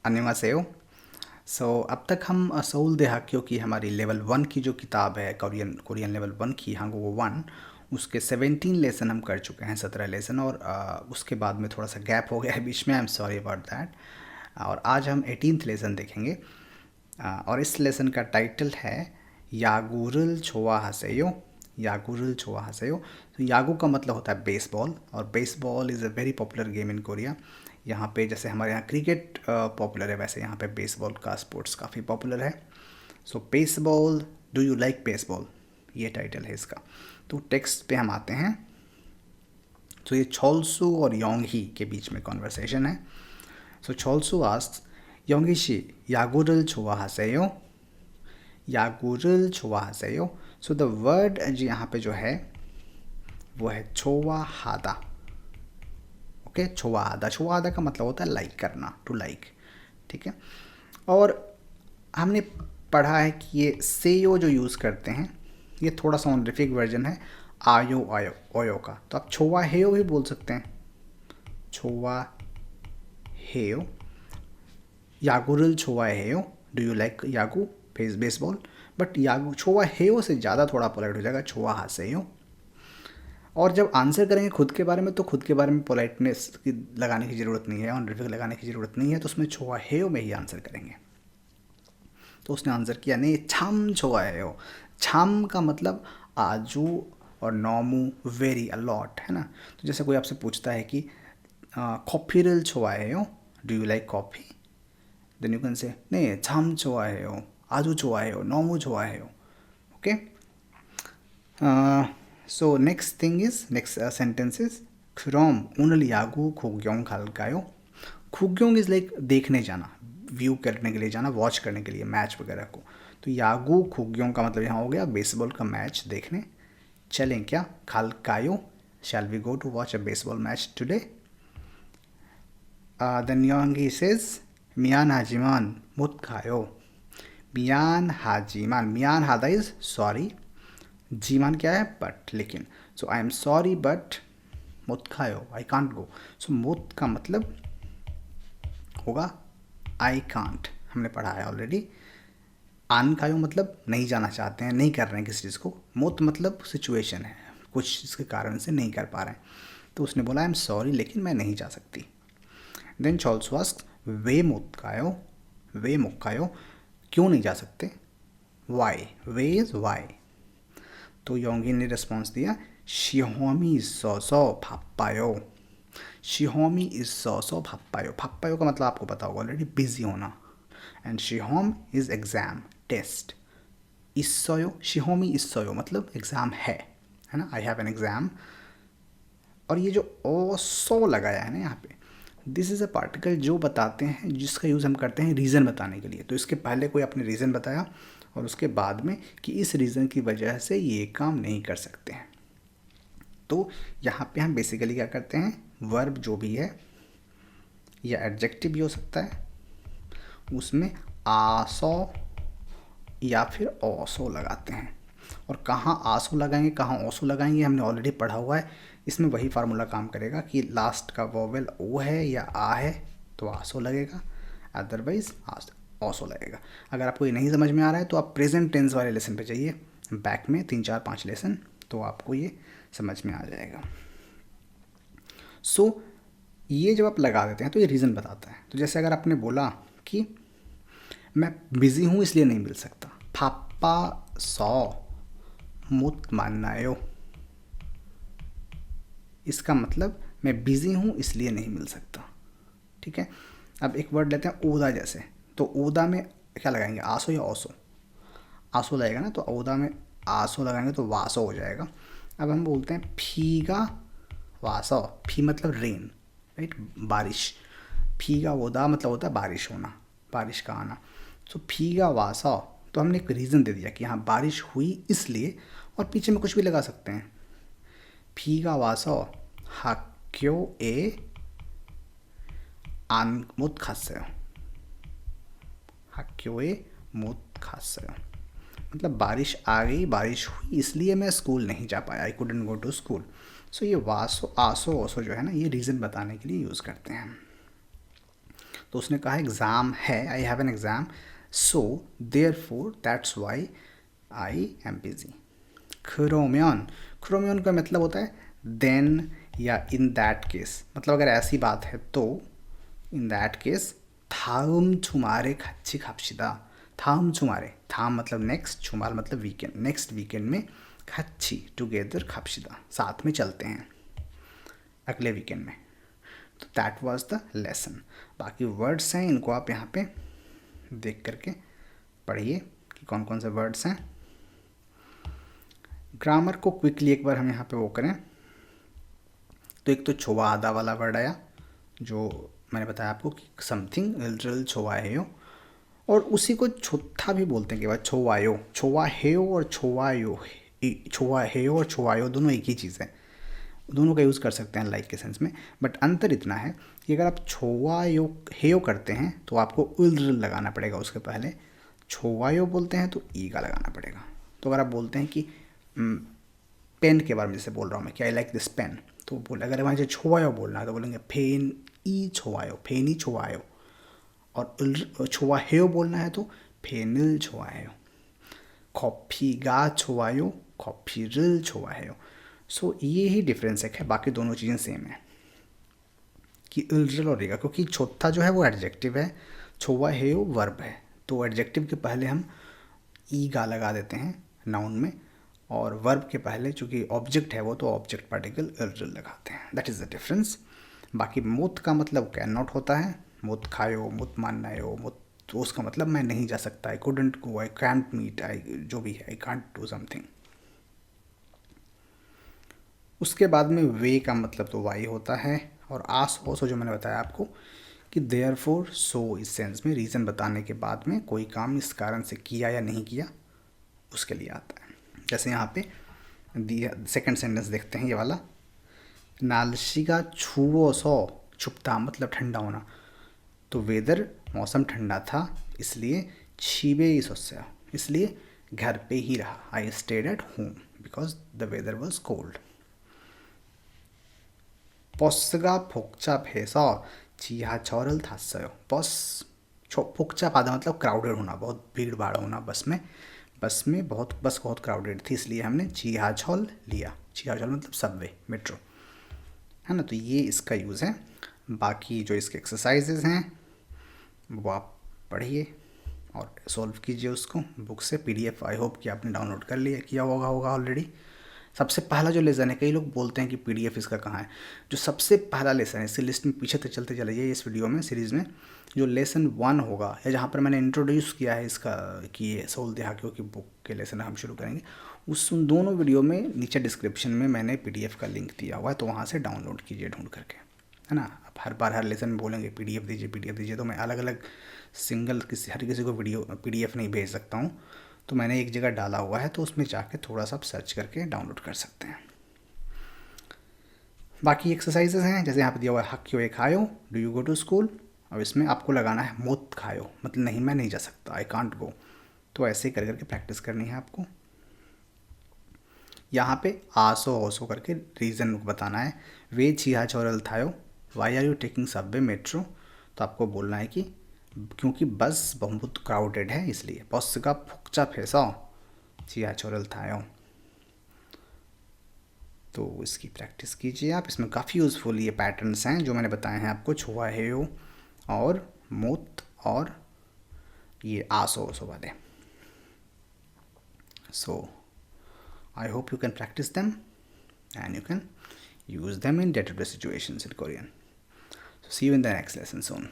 अन्यवासेयो। अब तक हम सोल देहाक्यो की हमारी लेवल 1 की जो किताब है, कोरियन लेवल 1 की हांगुगो 1, उसके 17 लेसन हम कर चुके हैं, 17 लेसन। और उसके बाद में थोड़ा सा गैप हो गया है बीच में, I am sorry about that. और आज हम 18th लेसन देखेंगे। और इस लेसन का टाइटल है यागुरुल छोवा हसेयो। यागुरुल छोवा हसेयो। तो यागू का मतलब होता है बेसबॉल, और baseball is a very popular game in Korea. यहाँ पे जैसे हमारे यहाँ क्रिकेट पॉपुलर है, वैसे यहाँ पे बेसबॉल का स्पोर्ट्स काफ़ी पॉपुलर है। So baseball, do you like baseball, ये टाइटल है इसका। तो टेक्स्ट पे हम आते हैं। तो ये छोलसू और योंगही के बीच में कॉन्वर्सेशन है। सो छोलसू आस्क्स, योंगीशी यागुरुल छोवा हसेयो। यागुरुल छोवा हसेयो। सो द वर्ड जी यहाँ पे जो है वो है छोवा हादा। ओके, छोवा हादा। छोवा हादा का मतलब होता है लाइक करना, टू लाइक। ठीक है। और हमने पढ़ा है कि ये सेयो जो यूज़ करते हैं, ये थोड़ा सा ऑनरिफिक वर्जन है आयो आयो ओयो का। तो आप छोवा हेयो भी बोल सकते हैं, छोवा हेयो। यागुरुल छोवा हेयो, डू यू लाइक यागू बेसबॉल। बट यागू छोवा हेयो से ज़्यादा थोड़ा पोलाइट हो जाएगा, छोवा हासेयो। और जब आंसर करेंगे खुद के बारे में, तो खुद के बारे में पोलाइटनेस की लगाने की ज़रूरत नहीं है, ऑनरिफिक लगाने की ज़रूरत नहीं है। तो उसमें छोवा हेयो में ही आंसर करेंगे। तो उसने आंसर किया नहीं, छम छोवा हेयो। छम का मतलब आजू, और नॉमू वेरी अलॉट, है ना। तो जैसे कोई आपसे पूछता है कि कॉफी를 좋아해요, do you like coffee, then you can say 네, 참 좋아해요, 아주 좋아해요, 너무 좋아해요. Okay. So next thing is, next sentence is, 그럼 오늘 야구 구경 갈까요? 구경 is like देखने जाना, व्यू करने के लिए जाना, वॉच करने के लिए मैच वगैरह को। तो यागू खुग्यों का मतलब यहाँ हो गया बेसबॉल का मैच देखने चलें क्या। खालकायो, shall we go to watch a baseball match today. Then Yongi says, मियान हाजीमान मुत खायो। मियान हाजीमान, मियान हादा इज सॉरी, जीमान क्या है बट, लेकिन। सो आई एम सॉरी बट मुत खायो, आई कांट गो। सो मुत का मतलब होगा आई कांट, हमने पढ़ा है ऑलरेडी। आन खायो मतलब नहीं जाना चाहते हैं, नहीं कर रहे हैं किसी चीज़ को। मुत मतलब सिचुएशन है, कुछ इसके कारण से नहीं कर पा रहे हैं। तो उसने बोला आई एम सॉरी, लेकिन मैं नहीं जा सकती। देन चॉल्स वास्क, वे मुत खायो, वे मुत खायो, क्यों नहीं जा सकते, वाई, वे इज़ वाई। तो योंगी ने रिस्पॉन्स दिया, शिहोमी इसोसो भाप्पायो। शिहोमी इसोसो भाप्पायो। भाप्पायो का मतलब आपको पता होगा ऑलरेडी, बिजी होना। एंड शिहोम इज़ एग्ज़ाम, टेस्ट। इसोयो, शिहोमी इसोयो मतलब एग्ज़ाम है ना, आई हैव एन एग्ज़ाम। और ये जो ओ सो लगाया है ना यहाँ पे, दिस इज़ अ पार्टिकल जो बताते हैं, जिसका यूज़ हम करते हैं रीज़न बताने के लिए। तो इसके पहले कोई आपने रीज़न बताया, और उसके बाद में कि इस रीज़न की वजह से ये काम नहीं कर सकते हैं। तो यहाँ पे हम बेसिकली क्या करते हैं, वर्ब जो भी है या एडजेक्टिव भी हो सकता है, उसमें आसो या फिर ओसो लगाते हैं। और कहाँ आंसू लगाएंगे, कहाँ ओसो लगाएंगे, हमने ऑलरेडी पढ़ा हुआ है। इसमें वही फार्मूला काम करेगा कि लास्ट का वोवेल ओ है या आ है तो आंसू लगेगा, अदरवाइज ओसो लगेगा। अगर आपको ये नहीं समझ में आ रहा है तो आप प्रेजेंट टेंस वाले लेसन पे जाइए, बैक में 3 4 5 लेसन, तो आपको ये समझ में आ जाएगा। सो ये जब आप लगा देते हैं तो ये रीज़न बताता है। तो जैसे अगर आपने बोला कि मैं बिज़ी हूँ इसलिए नहीं मिल सकता, पापा सौ मुत मानायो, इसका मतलब मैं बिज़ी हूँ इसलिए नहीं मिल सकता। ठीक है। अब एक वर्ड लेते हैं ओदा जैसे, तो ओदा में क्या लगाएंगे, आसो या ओसो, आसो लगेगा ना, तो ओदा में आसो लगाएंगे तो वासो हो जाएगा। अब हम बोलते हैं फीगा वासो, फी मतलब रेन, राइट, बारिश। फीगा ओदा मतलब होता है बारिश होना, बारिश का आना। तो फीगा वासो, तो हमने एक रीज़न दे दिया कि हाँ बारिश हुई इसलिए, और पीछे में कुछ भी लगा सकते हैं। फीगा वासो हाक्यो ए आन 못 갔어요, 학교에 못 갔어요 मतलब बारिश आ गई, बारिश हुई इसलिए मैं स्कूल नहीं जा पाया, I couldn't go to school. So ये वासो आसो ओसो जो है ना, ये रीज़न बताने के लिए यूज़ करते हैं। तो उसने कहा एग्ज़ाम है, I have an exam, so therefore that's why I am busy. खरोम्योन, खरोम्योन का मतलब होता है देन या इन दैट केस, मतलब अगर ऐसी बात है तो इन दैट केस 다음 주말에 같이 갑시다। 다음 주말에, 다음 मतलब नेक्स्ट, 주말 मतलब वीकेंड, नेक्स्ट वीकेंड में 같이 टुगेदर 갑시다, साथ में चलते हैं अगले वीकेंड में। तो दैट वाज द लेसन। बाकी वर्ड्स हैं, इनको आप यहाँ पे देख करके पढ़िए कि कौन कौन से वर्ड्स हैं। ग्रामर को क्विकली एक बार हम यहाँ पे वो करें तो एक तो छोवा आधा वाला वर्ड आया, जो मैंने बताया आपको कि समथिंग लिटरल छोवाहेयो, और उसी को छोथा भी बोलते हैं कि बाद छोवायो, छोवाहेयो और छोवायो, छोवाहेयो और छोवायो दोनों एक ही चीज़ है, दोनों का यूज़ कर सकते हैं लाइक के सेंस में। बट अंतर इतना है कि अगर आप छोवायो हेयो करते हैं तो आपको उल्र लगाना पड़ेगा उसके पहले, छोवायो बोलते हैं तो ई का लगाना पड़ेगा। तो अगर आप बोलते हैं कि पेन के बारे में जैसे बोल रहा हूँ मैं कि आई लाइक दिस पेन, तो बोले अगर वहाँ से छोवायो बोलना है तो बोलेंगे फेन ई छोवायो, फेनी छोवायो। और छोवाहेयो बोलना है तो फेनिल छोवाहेयो। कॉफ़ी가 좋아요, कॉफ़ी를 좋아해요। सो ये ही डिफरेंस है, बाकी दोनों चीज़ें सेम है कि इल्जल और रीगा, क्योंकि चौथा जो है वो एडजेक्टिव है, छोवाहेयो वर्ब है, तो एडजेक्टिव के पहले हम ई गा लगा देते हैं नाउन में, और वर्ब के पहले चूँकि ऑब्जेक्ट है वो तो ऑब्जेक्ट पार्टिकल इल्जल लगाते हैं। That is the difference. बाकी मुत का मतलब कैन नॉट होता है, मुत खायो, मुत माननायो, मुत, तो उसका मतलब मैं नहीं जा सकता, I couldn't go, I can't meet, I जो भी है, आई कांट डू समथिंग। उसके बाद में वे का मतलब तो वाई होता है, और आस हो, सो जो मैंने बताया आपको कि देयर फोर सो, इस सेंस में रीज़न बताने के बाद में कोई काम इस कारण से किया या नहीं किया उसके लिए आता है। जैसे यहाँ पे दिया सेकंड सेंटेंस देखते हैं ये वाला, नालशिगा छुवोसो, छुपता मतलब ठंडा होना, तो वेदर मौसम ठंडा था इसलिए छिबे ही सोचा, इसलिए घर पे ही रहा, I stayed at home because the weather was cold. 버스가 복잡해서 지하철을 탔어요। बस 복잡하다 मतलब क्राउडेड होना, बहुत भीड़ भाड़ होना बस में, बस बहुत क्राउडेड थी इसलिए हमने जिहाचल लिया। जिहाचल मतलब सबवे, मेट्रो, है ना। तो ये इसका यूज़ है। बाकी जो इसके एक्सरसाइजेज हैं वो आप पढ़िए और सॉल्व कीजिए उसको बुक से, पीडीएफ आई होप कि आपने डाउनलोड कर लिया, किया होगा ऑलरेडी। सबसे पहला जो लेसन है, कई लोग बोलते हैं कि पीडीएफ इसका कहाँ है, जो सबसे पहला लेसन है, इसी लिस्ट में पीछे तक चलते चले जाइए इस वीडियो में, सीरीज़ में, जो लेसन 1 होगा या जहाँ पर मैंने इंट्रोड्यूस किया है इसका कि ये सोल देहाकियों की बुक के लेसन हम शुरू करेंगे, उन दोनों वीडियो में नीचे डिस्क्रिप्शन में मैंने पीडीएफ का लिंक दिया हुआ है, तो वहाँ से डाउनलोड कीजिए ढूंढ करके, है ना। अब हर बार हर लेसन में बोलेंगे पीडीएफ दीजिए, तो मैं अलग अलग सिंगल हर किसी को पीडीएफ नहीं भेज सकता हूँ, तो मैंने एक जगह डाला हुआ है, तो उसमें जाके थोड़ा सा सर्च करके डाउनलोड कर सकते हैं। बाकी एक्सरसाइजेज हैं, जैसे यहाँ पे दिया हुआ है हक्यो ए खायो, do you go to school. अब इसमें आपको लगाना है मोत खायो, मतलब नहीं मैं नहीं जा सकता, आई कांट गो। तो ऐसे ही कर करके प्रैक्टिस करनी है आपको। यहाँ पे आसो ओसो करके रीज़न बताना है। वे छिया चौरल थायो, why are you taking subway metro. तो आपको बोलना है कि क्योंकि बस बहुत क्राउडेड है इसलिए। बस가 복잡해서 지하철을 타요। तो इसकी प्रैक्टिस कीजिए आप, इसमें काफ़ी यूज़फुल ये पैटर्न्स हैं जो मैंने बताए हैं आपको, छुआहेयो और मोत और ये आसो ओसो वाले। So I hope you can practise them and you can use them in day-to-day situations in Korean. So see you in the next lesson soon.